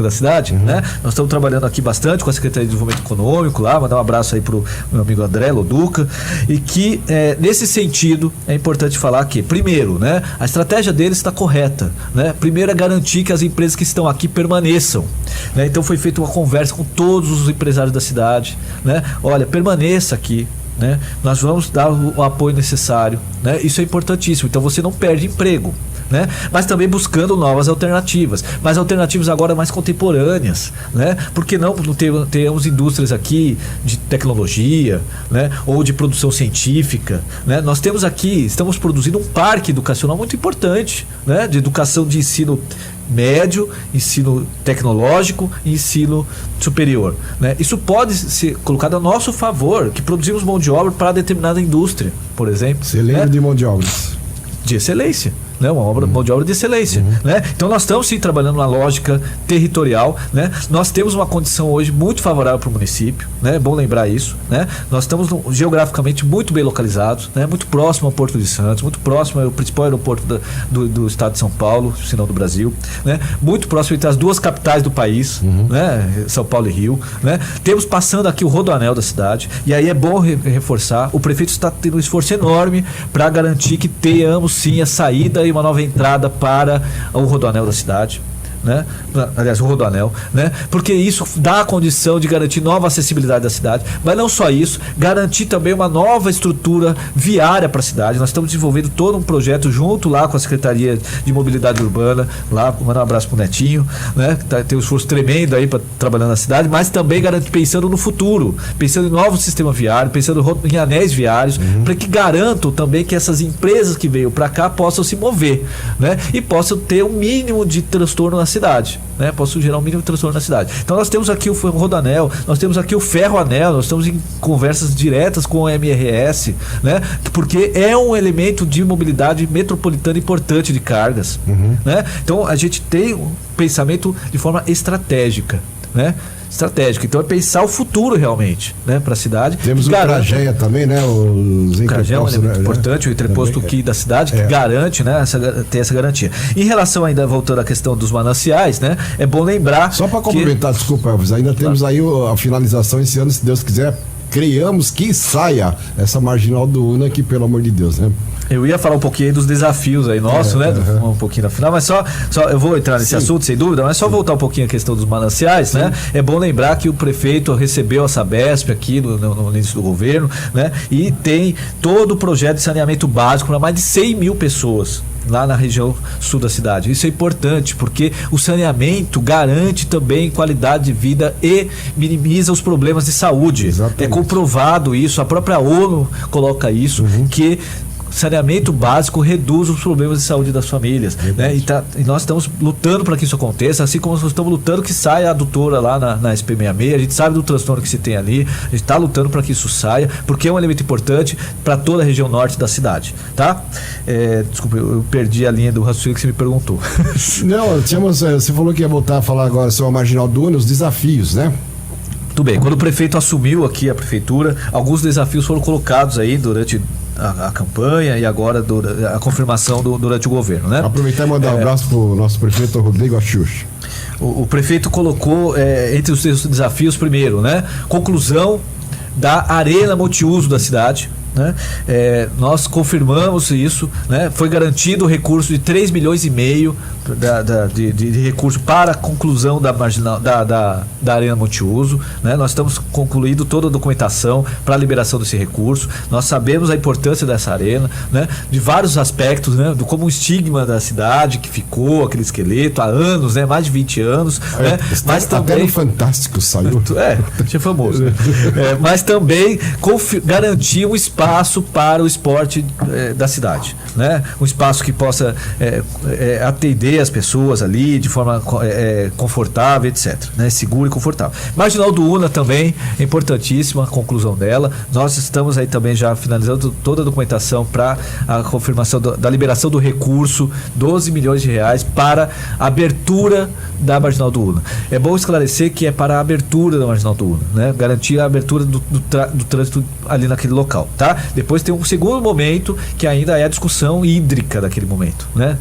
da cidade, né? Nós estamos trabalhando aqui bastante com a Secretaria de Desenvolvimento Econômico lá, mandar um abraço aí pro meu amigo André Loduca, e que nesse sentido é importante falar que, primeiro, né, a estratégia deles está correta, né? Primeiro é garantir que as empresas que estão aqui permaneçam, né? Então foi feita uma conversa com todos os empresários da cidade, né? Olha, permaneça aqui, né? Nós vamos dar o apoio necessário, né? Isso é importantíssimo, então você não perde emprego, né? Mas também buscando novas alternativas, mas alternativas agora mais contemporâneas, né? Porque não temos indústrias aqui de tecnologia, né? Ou de produção científica, né? Nós temos aqui, estamos produzindo um parque educacional muito importante, né? De educação de ensino médio, ensino tecnológico e ensino superior, né? Isso pode ser colocado a nosso favor, que produzimos mão de obra para determinada indústria, por exemplo. Você lembra, né, de mão de obras? De excelência, né? Mão de obra de excelência, né? Então nós estamos sim trabalhando na lógica territorial, né? Nós temos uma condição hoje muito favorável para o município, né? É bom lembrar isso, né? Nós estamos geograficamente muito bem localizados, né? Muito próximo ao Porto de Santos, muito próximo ao principal aeroporto do estado de São Paulo, se não do Brasil, né? Muito próximo entre as duas capitais do país, né? São Paulo e Rio, né? Temos passando aqui o rodoanel da cidade, e aí é bom reforçar, o prefeito está tendo um esforço enorme para garantir que tenhamos sim a saída e uma nova entrada para o rodoanel da cidade, né? Aliás, o Rodoanel, né? Porque isso dá a condição de garantir nova acessibilidade da cidade, mas não só isso, garantir também uma nova estrutura viária para a cidade. Nós estamos desenvolvendo todo um projeto junto lá com a Secretaria de Mobilidade Urbana, lá, mandar um abraço pro Netinho, né? Tem um esforço tremendo aí para trabalhar na cidade, mas também pensando no futuro, pensando em novo sistema viário, pensando em anéis viários, para que garantam também que essas empresas que veio para cá possam se mover, né? E possam ter um mínimo de transtorno na cidade, né? Possam gerar um mínimo de transtorno na cidade. Então nós temos aqui o Rodoanel, nós temos aqui o Ferroanel, nós estamos em conversas diretas com o MRS, né? Porque é um elemento de mobilidade metropolitana importante de cargas, né? Então a gente tem um pensamento de forma estratégica, né? Então é pensar o futuro realmente, né, para a cidade. Temos o Trajeia também, né? O Trajeia é um elemento importante, o entreposto aqui da cidade, que garante, né, tem essa garantia. Em relação ainda, voltando à questão dos mananciais, né, é bom lembrar. Só para complementar, desculpa, Elvis, ainda temos aí a finalização esse ano, se Deus quiser. Criamos que saia essa marginal do Una aqui, pelo amor de Deus, né? Eu ia falar um pouquinho aí dos desafios aí nossos, né? Um pouquinho na final, mas só eu vou entrar nesse assunto, sem dúvida, mas só voltar um pouquinho à questão dos mananciais, né? É bom lembrar que o prefeito recebeu a Sabesp aqui no início do governo, né? E tem todo o projeto de saneamento básico para mais de 100 mil pessoas lá na região sul da cidade. Isso é importante, porque o saneamento garante também qualidade de vida e minimiza os problemas de saúde. Exatamente. É comprovado isso, a própria ONU coloca isso, que saneamento básico reduz os problemas de saúde das famílias, né? E nós estamos lutando para que isso aconteça, assim como nós estamos lutando que saia a adutora lá na SP66, a gente sabe do transtorno que se tem ali, a gente está lutando para que isso saia, porque é um elemento importante para toda a região norte da cidade, tá? Desculpa, eu perdi a linha do raciocínio que você me perguntou. Não, você falou que ia voltar a falar agora sobre a marginal do Una, os desafios, né? Tudo bem, quando o prefeito assumiu aqui a prefeitura, alguns desafios foram colocados aí durante a campanha e agora a confirmação durante o governo, né? Aproveitar e mandar um abraço para o nosso prefeito Rodrigo Axux. O prefeito colocou entre os seus desafios, primeiro, né? Conclusão da arena multiuso da cidade, né? Nós confirmamos isso, né? Foi garantido o recurso de 3,5 milhões de recurso para a conclusão da marginal da arena multiuso, né? Nós estamos concluindo toda a documentação para a liberação desse recurso. Nós sabemos a importância dessa arena, né? De vários aspectos, né? Do como o estigma da cidade que ficou, aquele esqueleto há anos, né? Mais de 20 anos, né? Mas também até no Fantástico saiu. Tinha famoso. Mas também garantir um espaço para o esporte da cidade, né? Um espaço que possa atender as pessoas ali de forma confortável, etc, né? Seguro e confortável. Marginal do Una também é importantíssima a conclusão dela. Nós estamos aí também já finalizando toda a documentação para a confirmação da liberação do recurso, 12 milhões de reais para a abertura da Marginal do Una. É bom esclarecer que é para a abertura da Marginal do Una, né? Garantir a abertura do trânsito ali naquele local, tá? Depois tem um segundo momento que ainda é a discussão hídrica daquele momento, né?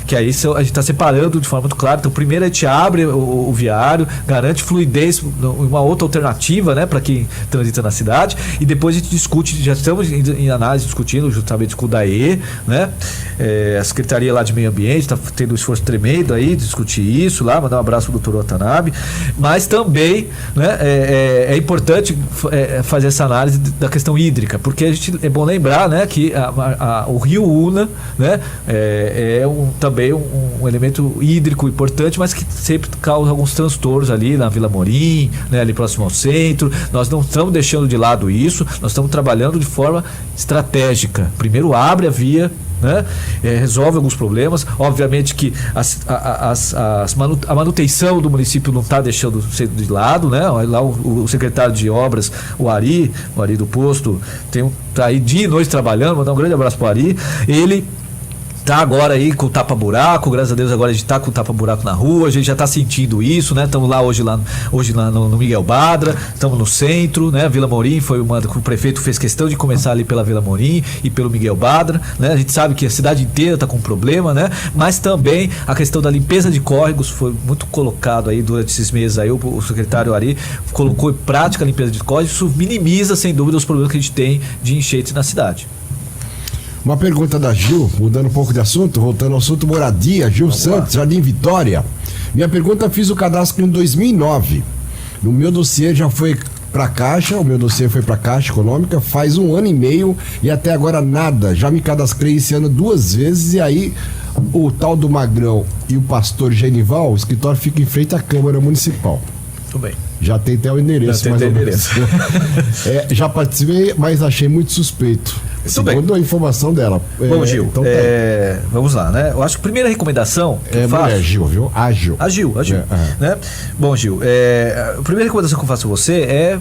Que aí a gente está separando de forma muito clara. Então, primeiro a gente abre o viário, garante fluidez, uma outra alternativa, né, para quem transita na cidade, e depois a gente discute, já estamos em análise discutindo justamente com o DAE, né, a Secretaria lá de Meio Ambiente está tendo um esforço tremendo aí de discutir isso lá, mandar um abraço para o Dr. Watanabe, mas também, né, é importante fazer essa análise da questão hídrica, porque é bom lembrar, né, que o rio Una, né, também um elemento hídrico importante, mas que sempre causa alguns transtornos ali na Vila Morim, né, ali próximo ao centro. Nós não estamos deixando de lado isso, nós estamos trabalhando de forma estratégica. Primeiro abre a via, né? Resolve alguns problemas. Obviamente que a manutenção do município não está deixando ser de lado, né? Lá o secretário de obras, o Ari do Posto, está aí dia e noite trabalhando. Mandar um grande abraço para o Ari. Ele tá agora aí com o tapa-buraco, graças a Deus agora a gente tá com o tapa-buraco na rua, a gente já tá sentindo isso, né? Estamos lá hoje lá no Miguel Badra, estamos no centro, né? Vila Morim foi uma que o prefeito fez questão de começar ali pela Vila Morim e pelo Miguel Badra, né? A gente sabe que a cidade inteira tá com problema, né? Mas também a questão da limpeza de córregos foi muito colocado aí durante esses meses aí, o secretário Ari colocou em prática a limpeza de córregos, isso minimiza sem dúvida os problemas que a gente tem de enchentes na cidade. Uma pergunta da Gil, mudando um pouco de assunto, voltando ao assunto moradia, Gil Santos, Jardim Vitória. Minha pergunta, fiz o cadastro em 2009. No meu dossiê já foi para Caixa, o meu dossiê foi para Caixa Econômica faz 1 ano e meio e até agora nada. Já me cadastrei esse ano 2 vezes e aí o tal do Magrão e o pastor Genival, o escritório fica em frente à Câmara Municipal. Tudo bem. Já tem até o endereço, mais ou menos. Já participei, mas achei muito suspeito. Segundo a informação dela. Bom, Gil, então vamos lá, né? Eu acho que a primeira recomendação que eu faço... Gil, viu? A Gil. Né? Bom, Gil, a primeira recomendação que eu faço a você é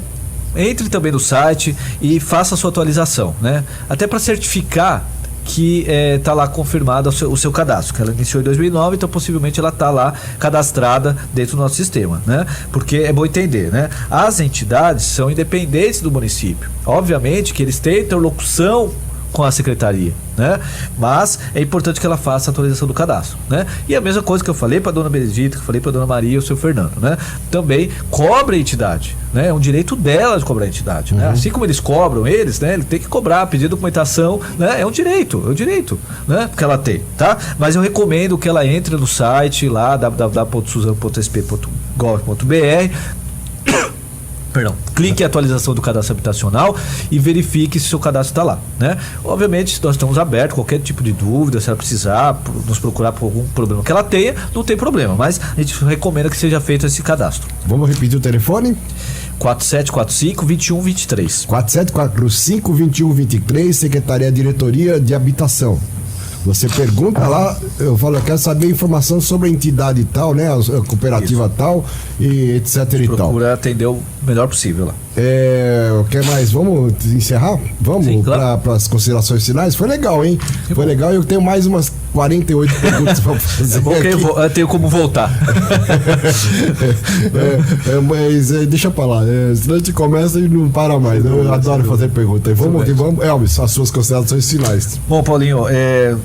entre também no site e faça a sua atualização, né? Até para certificar que está lá confirmado o seu cadastro, que ela iniciou em 2009, então possivelmente ela está lá cadastrada dentro do nosso sistema, né? Porque é bom entender, né? As entidades são independentes do município. Obviamente que eles têm interlocução com a secretaria, né? Mas é importante que ela faça a atualização do cadastro, né? E a mesma coisa que eu falei para a dona Benedita, que eu falei para a dona Maria e o seu Fernando, né? Também cobre a entidade, né? É um direito dela de cobrar a entidade, né? Assim como eles cobram eles, né? Ele tem que cobrar, pedir documentação, né? É um direito, né? Que ela tem, tá? Mas eu recomendo que ela entre no site lá, www.suzano.sp.gov.br. Perdão, clique em atualização do cadastro habitacional e verifique se o seu cadastro está lá, né? Obviamente, nós estamos abertos, qualquer tipo de dúvida, se ela precisar nos procurar por algum problema que ela tenha, não tem problema, mas a gente recomenda que seja feito esse cadastro. Vamos repetir o telefone? 4745-2123. 4745-2123, Secretaria Diretoria de Habitação. Você pergunta lá, eu falo, eu quero saber informação sobre a entidade tal, né? A cooperativa tal e etc e tal. Procura atender o melhor possível lá. O que mais? Vamos encerrar? Vamos para as considerações finais? Foi legal, hein? Foi legal e eu tenho mais umas 48 perguntas para fazer. É bom que eu tenho como voltar. Mas deixa pra lá. Senão a gente começa e não para mais. Eu adoro fazer perguntas. Vamos. Elvis, as suas considerações finais. Bom, Paulinho,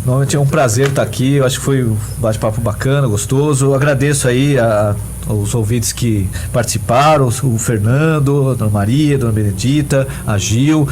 normalmente é um prazer estar aqui. Eu acho que foi um bate-papo bacana, gostoso. Eu agradeço aí os ouvintes que participaram, o Fernando, a dona Maria, a dona Benedita, a Gil.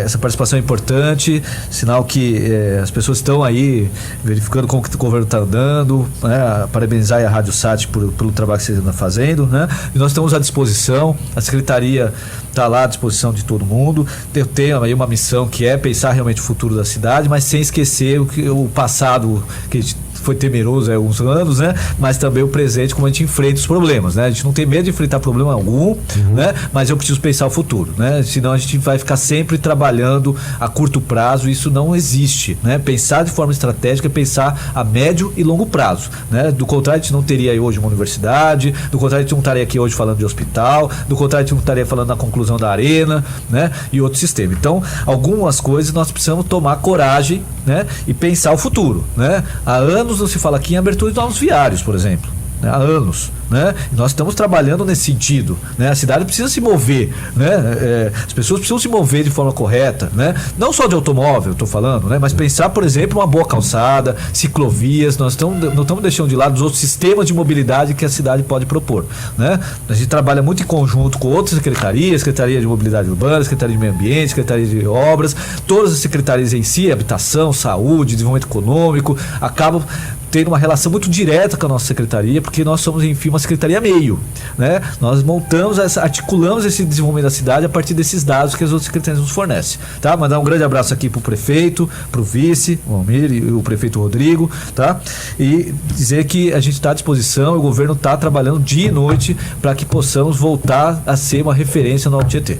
Essa participação é importante, sinal que as pessoas estão aí verificando como que o governo está andando, né? Parabenizar a Rádio Sat pelo trabalho que vocês estão fazendo, né? E nós estamos à disposição, a Secretaria está lá à disposição de todo mundo. Eu tenho aí uma missão que é pensar realmente o futuro da cidade, mas sem esquecer o passado que a gente foi temeroso há alguns anos, né? Mas também o presente, como a gente enfrenta os problemas, né? A gente não tem medo de enfrentar problema algum, né? Mas eu preciso pensar o futuro, né? Senão a gente vai ficar sempre trabalhando a curto prazo, e isso não existe, né? Pensar de forma estratégica é pensar a médio e longo prazo, né? Do contrário, a gente não teria aí hoje uma universidade, do contrário, a gente não estaria aqui hoje falando de hospital, do contrário, a gente não estaria falando da conclusão da arena, né? E outro sistema. Então, algumas coisas nós precisamos tomar coragem, né? E pensar o futuro, né? Há anos não se fala aqui em abertura de novos viários, por exemplo, né? Há anos, né? E nós estamos trabalhando nesse sentido, né? A cidade precisa se mover, né? As pessoas precisam se mover de forma correta, né? Não só de automóvel, estou falando, né? Mas pensar, por exemplo, uma boa calçada, ciclovias. Nós não estamos deixando de lado os outros sistemas de mobilidade que a cidade pode propor, né? A gente trabalha muito em conjunto com outras secretarias, Secretaria de Mobilidade Urbana, Secretaria de Meio Ambiente, Secretaria de Obras, todas as secretarias em si, habitação, saúde, desenvolvimento econômico, acabam tendo uma relação muito direta com a nossa secretaria, porque nós somos, enfim, uma secretaria meio, né? Nós articulamos esse desenvolvimento da cidade a partir desses dados que as outras secretarias nos fornecem, tá? Mandar um grande abraço aqui pro prefeito, pro vice, o Almir, e o prefeito Rodrigo, tá? E dizer que a gente está à disposição, o governo está trabalhando dia e noite para que possamos voltar a ser uma referência no Alto Tietê.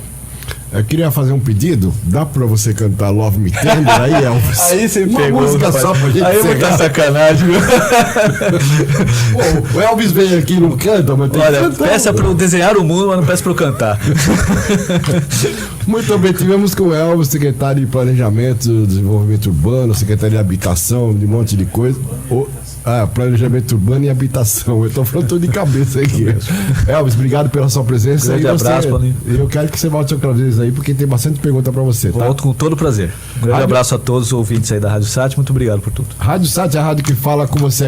Eu queria fazer um pedido. Dá pra você cantar Love Me Tender aí, Elvis? Aí você uma pegou, música rapaz. Só pra gente aí é muita sacanagem, viu? O Elvis vem aqui e não canta, mas tem que cantar. Peça pra eu desenhar o mundo, mas não peça pra eu cantar. Muito bem, tivemos com o Elvis, secretário de Planejamento, Desenvolvimento Urbano, secretário de Habitação, de um monte de coisa. Planejamento Urbano e Habitação. Eu tô falando tudo de cabeça aqui. Elvis, obrigado pela sua presença. Grande abraço, Paulinho. Eu quero que você volte outra vez aí, porque tem bastante pergunta pra você, tá? Volto com todo prazer. Um grande abraço a todos os ouvintes aí da Rádio Sat. Muito obrigado por tudo. Rádio Sat é a rádio que fala com você.